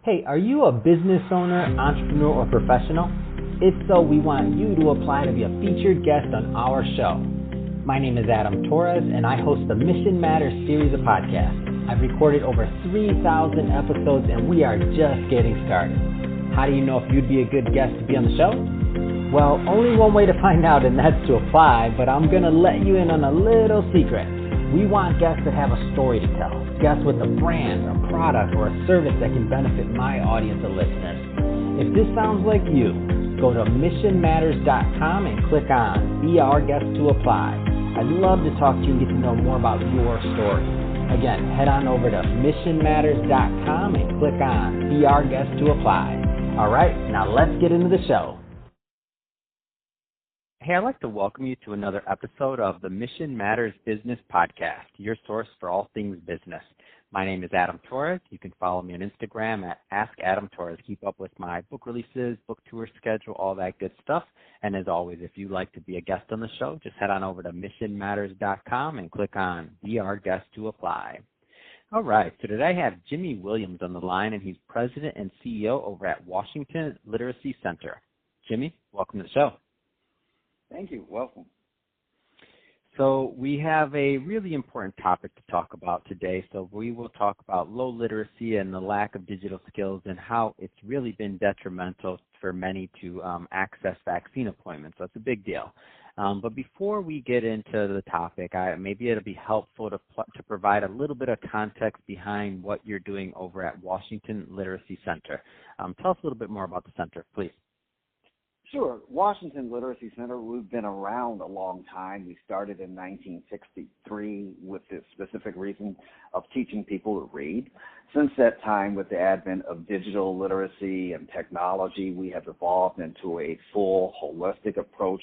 Hey, are you a business owner, entrepreneur, or professional? If so, we want you to apply to be a featured guest on our show. My name is Adam Torres, and I host the Mission Matters series of podcasts. I've recorded over 3,000 episodes, and we are just getting started. How do you know if you'd be a good guest to be on the show? Well, only one way to find out, and that's to apply, but I'm going to let you in on a little secret. We want guests that have a story to tell, guests with a brand, a product, or a service that can benefit my audience of listeners. If this sounds like you, go to missionmatters.com and click on Be Our Guest to apply. I'd love to talk to you and get to know more about your story. Again, head on over to missionmatters.com and click on Be Our Guest to apply. All right, now let's get into the show. Hey, I'd like to welcome you to another episode of the Mission Matters Business Podcast, your source for all things business. My name is Adam Torres. You can follow me on Instagram at AskAdamTorres. Keep up with my book releases, book tour schedule, all that good stuff. And as always, if you'd like to be a guest on the show, just head on over to missionmatters.com and click on Be Our Guest to apply. All right, so today I have Jimmie Williams on the line, and he's president and CEO over at Washington Literacy Center. Jimmie, welcome to the show. Thank you. Welcome. So we have a really important topic to talk about today. So we will talk about low literacy and the lack of digital skills and how it's really been detrimental for many to access vaccine appointments. So it's a big deal. But before we get into the topic, maybe it'll be helpful to provide a little bit of context behind what you're doing over at Washington Literacy Center. Tell us a little bit more about the center, please. Sure. Washington Literacy Center, we've been around a long time. We started in 1963 with the specific reason of teaching people to read. Since that time, with the advent of digital literacy and technology, we have evolved into a full, holistic approach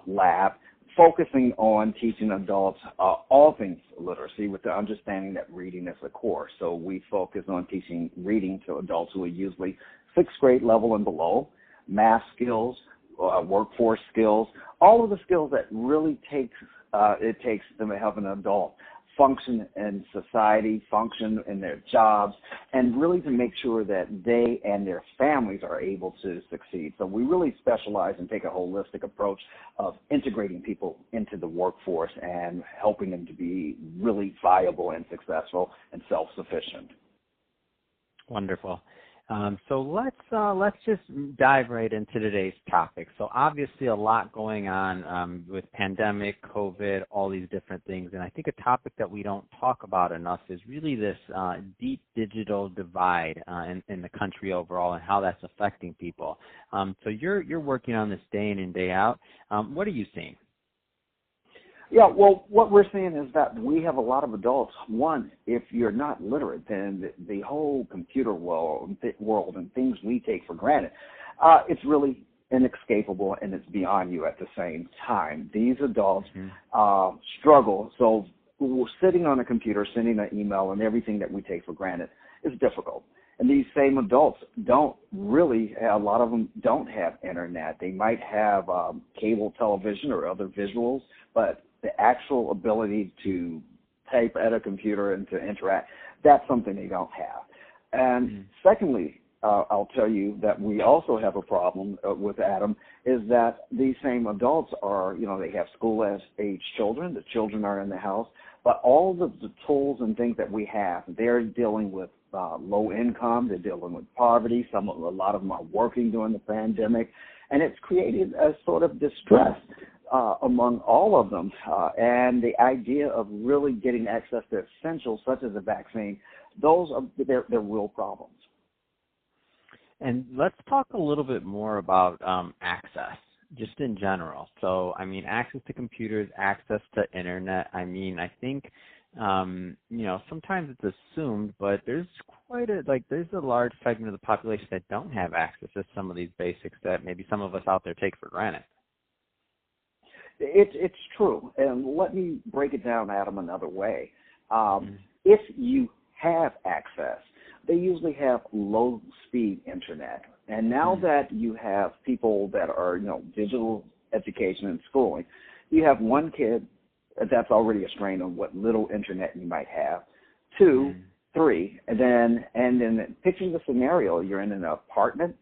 lab, focusing on teaching adults all things literacy with the understanding that reading is the core. So we focus on teaching reading to adults who are usually sixth grade level and below, math skills, workforce skills, all of the skills that really takes them to have an adult function in society, function in their jobs, and really to make sure that they and their families are able to succeed. So we really specialize and take a holistic approach of integrating people into the workforce and helping them to be really viable and successful and self-sufficient. Wonderful. So let's just dive right into today's topic. So obviously a lot going on with pandemic, COVID, all these different things. And I think a topic that we don't talk about enough is really this deep digital divide in the country overall and how that's affecting people. So you're working on this day in and day out. What are you seeing? Yeah, well, what we're seeing is that we have a lot of adults. One, if you're not literate, then the whole computer world and things we take for granted, it's really inescapable and it's beyond you at the same time. These adults struggle. So sitting on a computer, sending an email, and everything that we take for granted is difficult. And these same adults a lot of them don't have internet. They might have cable television or other visuals, but the actual ability to type at a computer and to interact, that's something they don't have. And secondly, I'll tell you that we also have a problem with Adam, is that these same adults are, they have school-age children. The children are in the house. But all of the tools and things that we have, they're dealing with low income. They're dealing with poverty. A lot of them are working during the pandemic. And it's created a sort of distress among all of them, and the idea of really getting access to essentials such as a vaccine, they're real problems. And let's talk a little bit more about access, just in general. So, access to computers, access to internet. I think, sometimes it's assumed, but there's there's a large segment of the population that don't have access to some of these basics that maybe some of us out there take for granted. It's true, and let me break it down, Adam, another way. If you have access, they usually have low-speed internet. And now that you have people that are, digital education and schooling, you have one kid that's already a strain on what little internet you might have. Two, 3, and then picture the scenario. You're in an apartment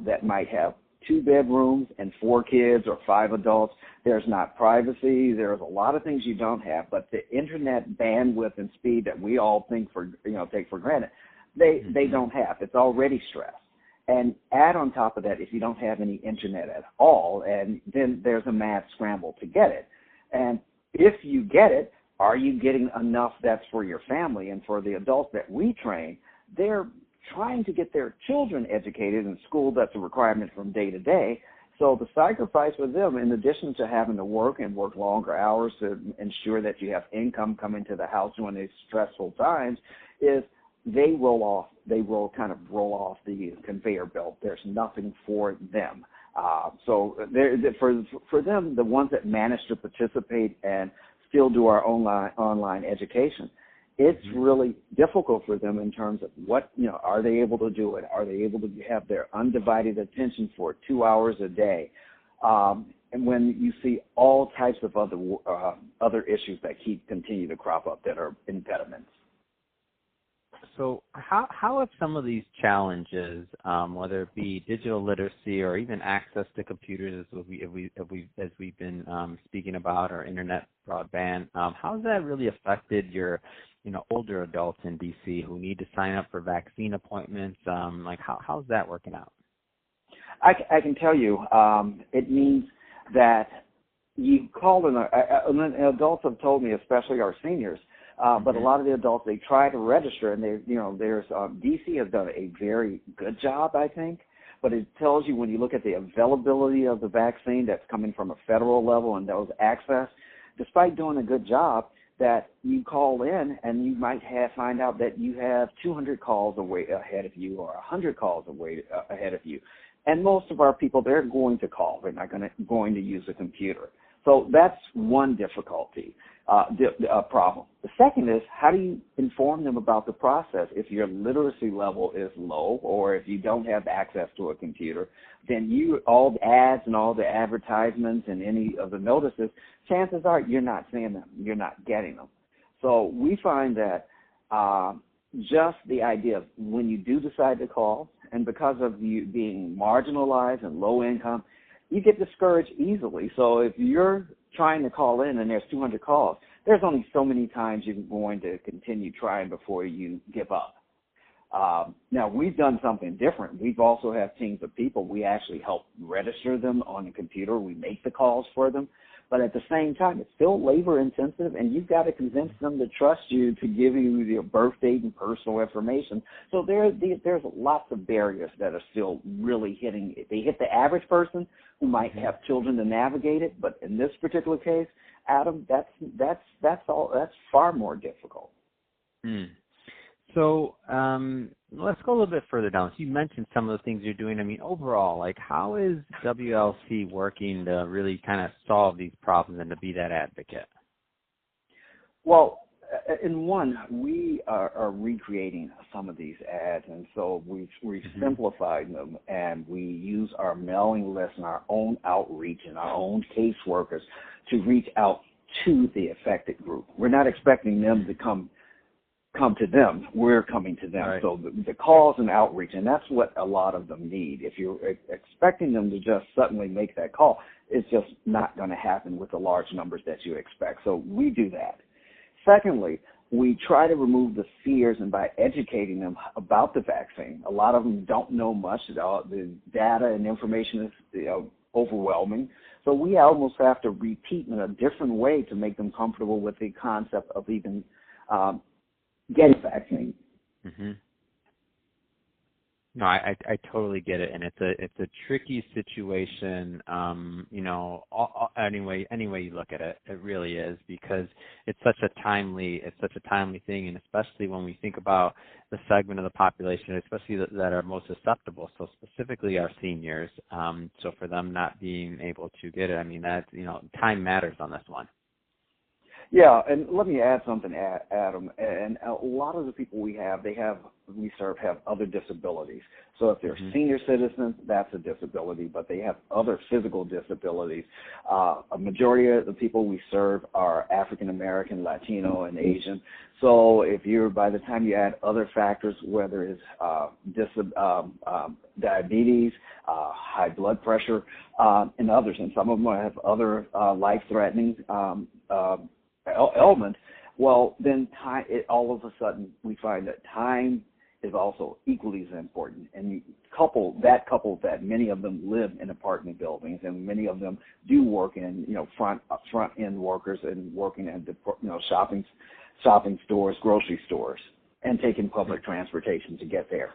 that might have 2 bedrooms and 4 kids or 5 adults. There's not privacy. There's a lot of things you don't have, but the internet bandwidth and speed that we all take for granted, they don't have. It's already stressed. And add on top of that, if you don't have any internet at all, and then there's a mad scramble to get it. And if you get it, are you getting enough that's for your family? And for the adults that we train, they're trying to get their children educated in school. That's a requirement from day to day. So the sacrifice for them, in addition to having to work and work longer hours to ensure that you have income coming to the house during these stressful times, is they kind of roll off the conveyor belt. There's nothing for them. So for them, the ones that manage to participate and still do our online education, it's really difficult for them in terms of are they able to do it? Are they able to have their undivided attention for 2 hours a day? And when you see all types of other issues that continue to crop up that are impediments. So how have some of these challenges, whether it be digital literacy or even access to computers, as we've been speaking about, or internet broadband, how's that really affected your older adults in DC who need to sign up for vaccine appointments? How's that working out? I can tell you, it means that you call in. Adults have told me, especially our seniors. But a lot of the adults, they try to register, and there's DC has done a very good job, I think. But it tells you, when you look at the availability of the vaccine that's coming from a federal level and those access, despite doing a good job, that you call in and you might find out that you have 200 calls ahead of you or 100 calls ahead of you. And most of our people, they're going to call. They're not going to use a computer. So that's one difficulty. Problem. The second is, how do you inform them about the process? If your literacy level is low, or if you don't have access to a computer, then all the ads and all the advertisements and any of the notices, chances are you're not seeing them, you're not getting them. So we find that just the idea of when you do decide to call, and because of you being marginalized and low income, you get discouraged easily. So if you're trying to call in and there's 200 calls, there's only so many times you're going to continue trying before you give up. Now, we've done something different. We've also have teams of people. We actually help register them on the computer. We make the calls for them. But at the same time, it's still labor intensive, and you've got to convince them to trust you to give you your birth date and personal information. So there's lots of barriers that are still really hitting. They hit the average person who might have children to navigate it, but in this particular case, Adam, that's far more difficult. So let's go a little bit further down. So you mentioned some of the things you're doing. I mean, overall, how is WLC working to really kind of solve these problems and to be that advocate? Well, in one, we are recreating some of these ads, and so we've simplified them, and we use our mailing list and our own outreach and our own caseworkers to reach out to the affected group. We're not expecting them to come to them. We're coming to them. Right. So the calls and outreach, and that's what a lot of them need. If you're expecting them to just suddenly make that call, it's just not going to happen with the large numbers that you expect. So we do that. Secondly, we try to remove the fears, and by educating them about the vaccine. A lot of them don't know much. The data and information is overwhelming. So we almost have to repeat in a different way to make them comfortable with the concept of even getting vaccine. No, I totally get it, and it's a tricky situation. Any way you look at it, it really is, because it's such a timely thing, and especially when we think about the segment of the population, especially that are most susceptible. So specifically our seniors. So for them not being able to get it, I mean, that time matters on this one. Yeah, and let me add something, Adam. And a lot of the people we serve have other disabilities. So if they're senior citizens, that's a disability, but they have other physical disabilities. A majority of the people we serve are African American, Latino, and Asian. So if by the time you add other factors, whether it's diabetes, high blood pressure, and others, and some of them have other life-threatening ailment, well, then all of a sudden we find that time is also equally as important. And you couple that many of them live in apartment buildings, and many of them do work in front end workers and working in shopping stores, grocery stores, and taking public transportation to get there.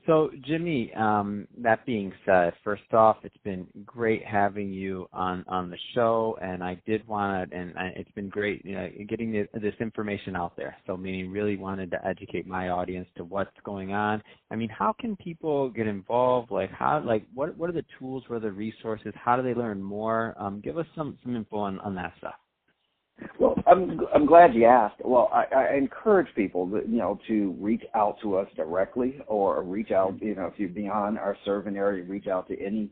So, Jimmie, that being said, first off, it's been great having you on the show, and I did want to, and it's been great getting this information out there. So, meaning really wanted to educate my audience to what's going on. I mean, how can people get involved? What are the tools, what are the resources? How do they learn more? Give us some info on that stuff. Well, I'm glad you asked. Well, I encourage people to reach out to us directly, or reach out, if you're beyond our serving area, reach out to any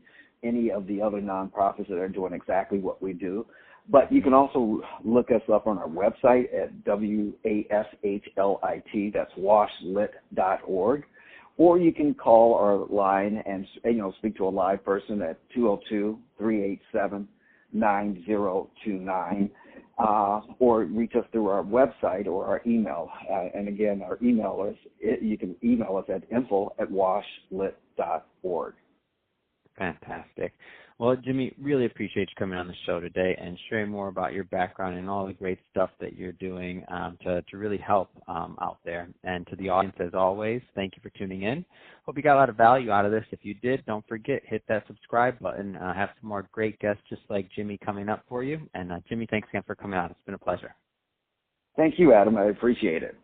of the other nonprofits that are doing exactly what we do. But you can also look us up on our website at WASHLIT, that's washlit.org, or you can call our line and speak to a live person at 202-387-9029. Or reach us through our website or our email. And again, our email you can email us at info@washlit.org. Fantastic. Well, Jimmie, really appreciate you coming on the show today and sharing more about your background and all the great stuff that you're doing to really help out there. And to the audience, as always, thank you for tuning in. Hope you got a lot of value out of this. If you did, don't forget, hit that subscribe button. Have some more great guests just like Jimmie coming up for you. And Jimmie, thanks again for coming on. It's been a pleasure. Thank you, Adam. I appreciate it.